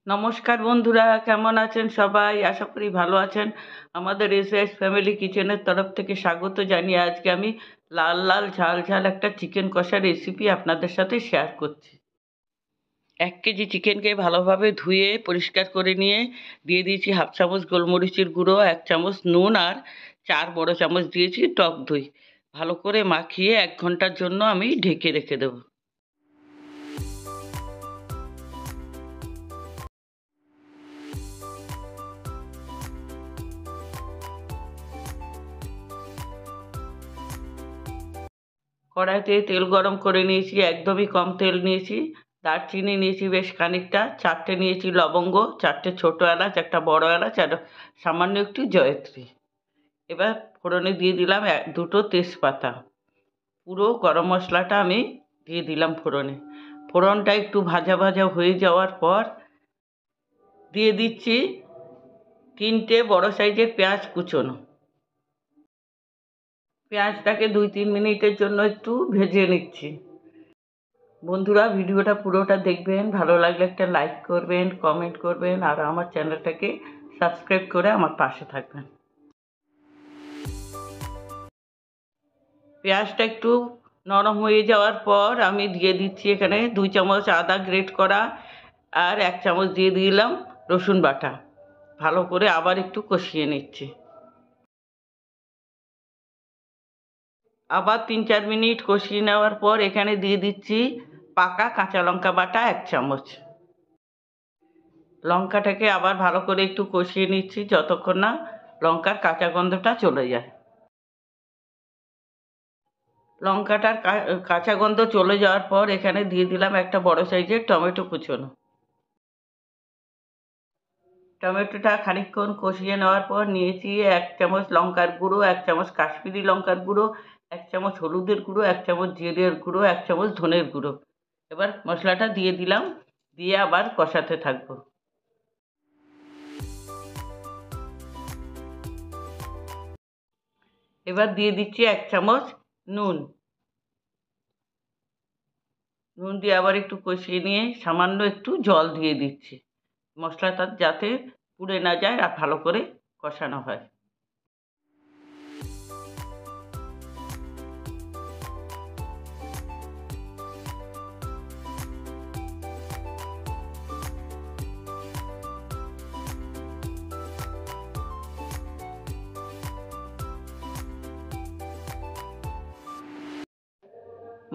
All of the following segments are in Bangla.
নমস্কার বন্ধুরা, কেমন আছেন সবাই? আশা করি ভালো আছেন। আমাদের এসএস ফ্যামিলি কিচেনের তরফ থেকে স্বাগত জানিয়ে আজকে আমি লাল লাল ঝাল ঝাল একটা চিকেন কষা রেসিপি আপনাদের সাথে শেয়ার করছি। 1 কেজি চিকেনকে ভালোভাবে ধুয়ে পরিষ্কার করে নিয়ে দিয়ে দিয়েছি হাফ চামচ গোলমরিচের গুঁড়ো, 1 চামচ নুন আর 4 বড় চামচ দিয়েছি টক দই। ভালো করে মাখিয়ে 1 ঘন্টার জন্য আমি ঢেকে রেখে দেবো। কড়াইতে তেল গরম করে নিয়েছি, একদমই কম তেল নিয়েছি। দারচিনি নিয়েছি বেশ খানিকটা, 4টে নিয়েছি লবঙ্গ, 4টে ছোটো এলাচ, একটা বড় এলাচ আর সামান্য একটু জয়ত্রী। এবার ফোড়নে দিয়ে দিলাম দুটো তেজপাতা। পুরো গরম মশলাটা আমি দিয়ে দিলাম ফোড়নে। ফোড়নটা একটু ভাজা ভাজা হয়ে যাওয়ার পর দিয়ে দিচ্ছি 3টে বড় সাইজের পেঁয়াজ কুচোনো। পেঁয়াজটাকে 2-3 মিনিটের জন্য একটু ভেজে নিচ্ছি। বন্ধুরা, ভিডিওটা পুরোটা দেখবেন, ভালো লাগলে একটা লাইক করবেন, কমেন্ট করবেন আর আমার চ্যানেলটাকে সাবস্ক্রাইব করে আমার পাশে থাকবেন। পেঁয়াজটা একটু নরম হয়ে যাওয়ার পর আমি দিয়ে দিচ্ছি এখানে 2 চামচ আদা গ্রেট করা আর 1 চামচ দিয়ে দিলাম রসুন বাটা। ভালো করে আবার একটু কষিয়ে নিচ্ছি। আবার 3-4 মিনিট কষিয়ে নেওয়ার পর এখানে দিয়ে দিচ্ছি পাকা কাঁচা লঙ্কা বাটা 1 চামচ। লঙ্কাটাকে আবার ভালো করে একটু কষিয়ে নিচ্ছি যতক্ষণ না লঙ্কার কাঁচা গন্ধটা চলে যায়। লঙ্কাটার কাঁচা গন্ধ চলে যাওয়ার পর এখানে দিয়ে দিলাম একটা বড় সাইজের টমেটো কুচোনো। টমেটোটা খানিকক্ষণ কষিয়ে নেওয়ার পর নিয়েছি 1 চামচ লঙ্কার গুঁড়ো, 1 চামচ কাশ্মীরি লঙ্কার গুঁড়ো, 1 চামচ হলুদের গুঁড়ো, 1 চামচ জিরের গুঁড়ো, 1 চামচ ধনের গুঁড়ো। এবার মশলাটা দিয়ে দিলাম, দিয়ে আবার কষাতে থাকবো। এবার দিয়ে দিচ্ছি 1 চামচ নুন। নুন দিয়ে আবার একটু কষিয়ে নিয়ে সামান্য একটু জল দিয়ে দিচ্ছি, মশলাটা যাতে পুড়ে না যায় আর ভালো করে কষানো হয়।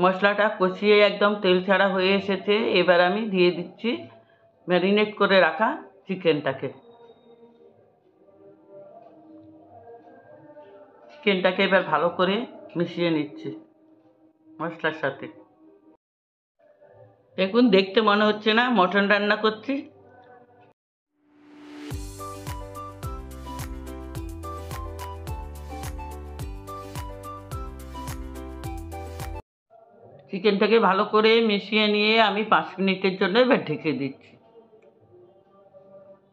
মশলাটা কষিয়ে একদম তেল ছাড়া হয়ে এসেছে। এবার আমি দিয়ে দিচ্ছি ম্যারিনেট করে রাখা চিকেনটাকে। চিকেনটাকে এবার ভালো করে মিশিয়ে নিচ্ছি মশলার সাথে। দেখুন, দেখতে মনে হচ্ছে না মটন রান্না করছি। চিকেনটাকে ভালো করে মিশিয়ে নিয়ে আমি 5 মিনিটের জন্য এবার ঢেকে দিচ্ছি।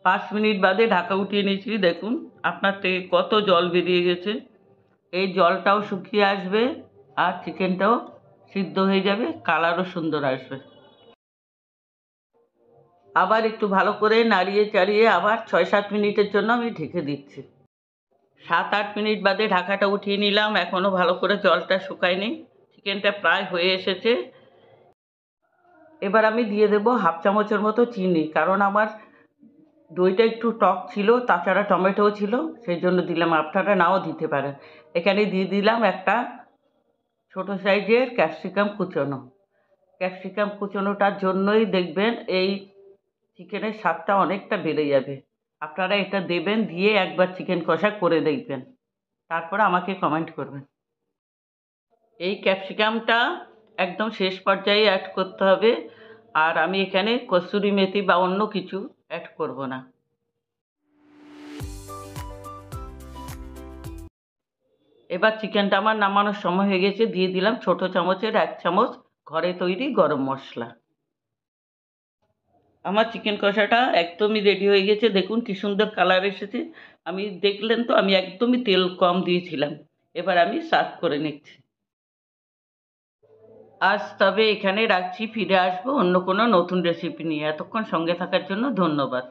5 মিনিট বাদে ঢাকা উঠিয়ে নিয়েছি। দেখুন আপনার থেকে কত জল বেরিয়ে গেছে। এই জলটাও শুকিয়ে আসবে আর চিকেনটাও সিদ্ধ হয়ে যাবে, কালারও সুন্দর আসবে। আবার একটু ভালো করে নাড়িয়ে চাড়িয়ে আবার 6-7 মিনিটের জন্য আমি ঢেকে দিচ্ছি। 7-8 মিনিট বাদে ঢাকাটা উঠিয়ে নিলাম। এখনও ভালো করে জলটা শুকায়নি, চিকেনটা প্রায় হয়ে এসেছে। এবার আমি দিয়ে দেবো হাফ চামচের মতো চিনি, কারণ আমার দইটা একটু টক ছিল, তাছাড়া টমেটোও ছিল, সেই জন্য দিলাম। আপনারা নাও দিতে পারেন। এখানে দিয়ে দিলাম একটা ছোটো সাইজের ক্যাপসিকাম কুচোনো। ক্যাপসিকাম কুচোনোটার জন্যই দেখবেন এই চিকেনের স্বাদটা অনেকটা বেড়ে যাবে। আপনারা এটা দেবেন, দিয়ে একবার চিকেন কষা করে দেখবেন, তারপর আমাকে কমেন্ট করবেন। এই ক্যাপসিকামটা একদম শেষ পর্যায়ে অ্যাড করতে হবে, আর আমি এখানে কসুরি মেথি বা অন্য কিছু অ্যাড করব না। এবার চিকেনটা আমার নামানোর সময় হয়ে গেছে। দিয়ে দিলাম ছোটো চামচের 1 চামচ ঘরে তৈরি গরম মশলা। আমার চিকেন কষাটা একদমই রেডি হয়ে গেছে। দেখুন কি সুন্দর কালার এসেছে। আমি দেখলেন তো, আমি একদমই তেল কম দিয়েছিলাম। এবার আমি সার্ভ করে নিচ্ছি। আজ তবে এখানে রাখছি, ফিরে আসবো অন্য কোনো নতুন রেসিপি নিয়ে। এতক্ষণ সঙ্গে থাকার জন্য ধন্যবাদ।